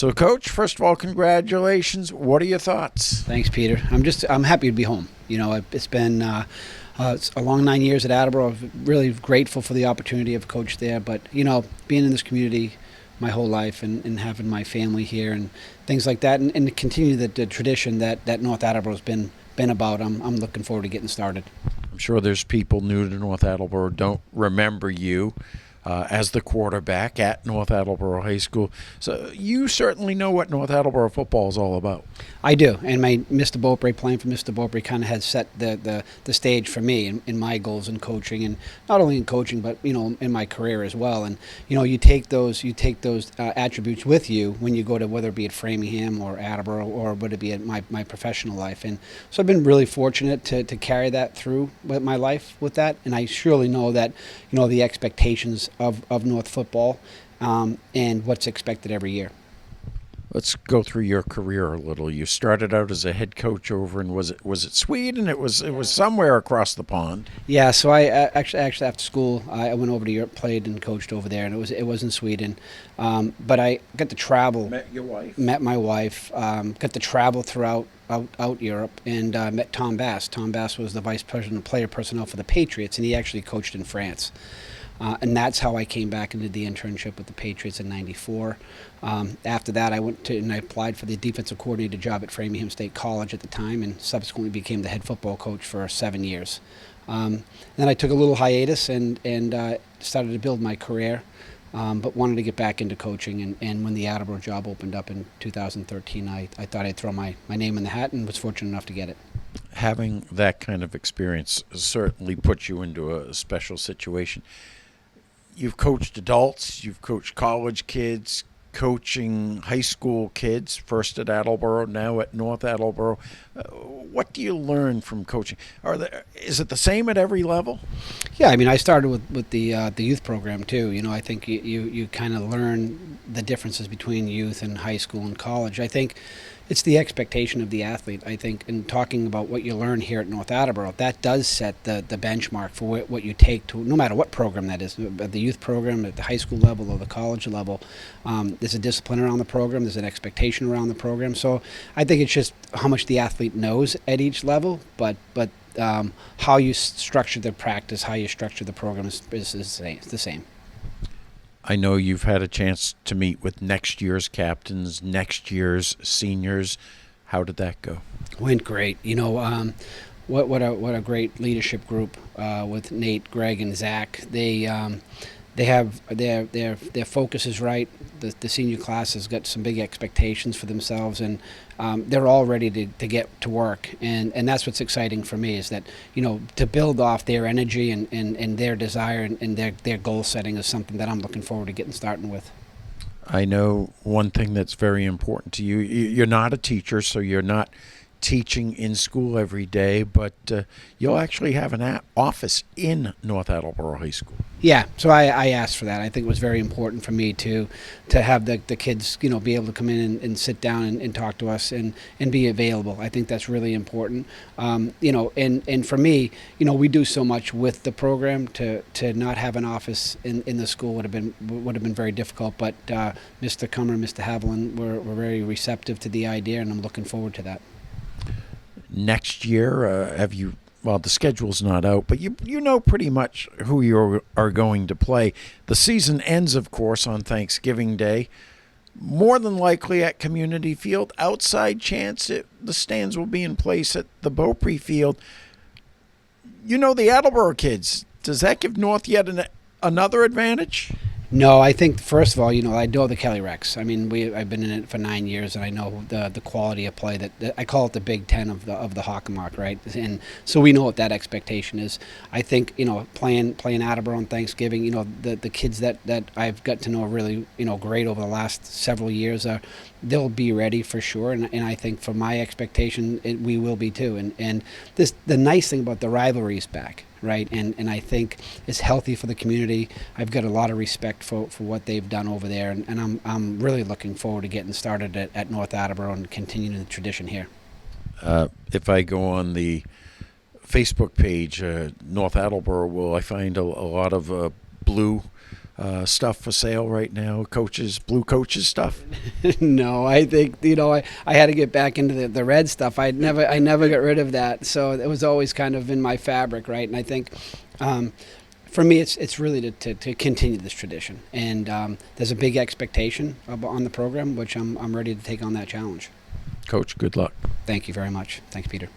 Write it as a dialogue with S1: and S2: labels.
S1: So, Coach, first of all, congratulations. What are your thoughts?
S2: Thanks, Peter. I'm happy to be home. It's been it's a long 9 years at Attleboro. I'm really grateful for the opportunity of coach there. But being in this community my whole life and having my family here and things like that, and to continue the tradition that North Attleboro's been about. I'm looking forward to getting started.
S1: I'm sure there's people new to North Attleboro don't remember you as the quarterback at North Attleboro High School. So you certainly know what North Attleboro football is all about.
S2: I do, and my Mr. Beaupre, playing for Mr. Beaupre, kind of has set the stage for me in my goals in coaching, and not only in coaching, but in my career as well. And you take those attributes with you when you go to, whether it be at Framingham or Attleboro, or whether it be at my professional life. And so I've been really fortunate to carry that through with my life with that, and I surely know that the expectations of North football and what's expected every year.
S1: Let's go through your career a little. You started out as a head coach over in was it Sweden? It was somewhere across the pond.
S2: Yeah, so I actually after school I went over to Europe, played and coached over there, and it was in Sweden. But I got to travel.
S1: Met your wife.
S2: Met my wife. Got to travel throughout out Europe, and met Tom Bass. Tom Bass was the vice president of player personnel for the Patriots, and he actually coached in France. And that's how I came back and did the internship with the Patriots in '94. After that, I went to and I applied for the defensive coordinator job at Framingham State College at the time, and subsequently became the head football coach for 7 years. Then I took a little hiatus and started to build my career, but wanted to get back into coaching. And when the Attleboro job opened up in 2013, I thought I'd throw my name in the hat, and was fortunate enough to get it.
S1: Having that kind of experience certainly puts you into a special situation. You've coached adults, you've coached college kids, coaching high school kids, first at Attleboro, now at North Attleboro. What do you learn from coaching? Is it the same at every level?
S2: Yeah, I mean, I started with the youth program too. I think you kind of learn the differences between youth and high school and college. I think it's the expectation of the athlete. I think in talking about what you learn here at North Attleboro, that does set the benchmark for what you take to, no matter what program that is, at the youth program, at the high school level or the college level. There's a discipline around the program, there's an expectation around the program. So I think it's just how much the athlete knows at each level, but how you structure the practice, how you structure the program is the same.
S1: I know you've had a chance to meet with next year's captains, next year's seniors. How did that go?
S2: Went great. What a great leadership group with Nate, Greg, and Zach. They have their focus is right. The senior class has got some big expectations for themselves, and they're all ready to get to work. And that's what's exciting for me, is that to build off their energy and their desire and their goal setting is something that I'm looking forward to getting starting with.
S1: I know one thing that's very important to you. You're not a teacher, so you're not teaching in school every day, but you'll actually have an office in North Attleboro High School.
S2: Yeah, so I asked for that. I think it was very important for me to have the kids, be able to come in and sit down and talk to us and be available. I think that's really important. And for me, we do so much with the program. To not have an office in the school would have been very difficult. But Mr. Cummer and Mr. Haviland were very receptive to the idea, and I'm looking forward to that.
S1: Next year, the schedule's not out, but you know pretty much who you are going to play. The season ends, of course, on Thanksgiving Day. More than likely at Community Field. Outside chance the stands will be in place at the Beaupre Field. The Attleboro kids. Does that give North yet another advantage?
S2: No, I think first of all, I know the Kelly Rex. I mean, I've been in it for 9 years, and I know the quality of play that I call it the Big Ten of the Hockenmark, right? And so we know what that expectation is. I think playing Attleboro on Thanksgiving, the kids that I've got to know really great over the last several years they'll be ready for sure, and I think for my expectation we will be too. And the nice thing about the rivalry is back. Right, and I think it's healthy for the community. I've got a lot of respect for what they've done over there, and I'm really looking forward to getting started at North Attleboro and continuing the tradition here.
S1: If I go on the Facebook page, North Attleboro, will I find a lot of blue stuff for sale right now? Blue coaches stuff?
S2: No, I think I had to get back into the red stuff. I never got rid of that, so it was always kind of in my fabric, right? And I think for me, it's really to continue this tradition. And there's a big expectation on the program, which I'm ready to take on that challenge.
S1: Coach, good luck.
S2: Thank you very much. Thanks, Peter.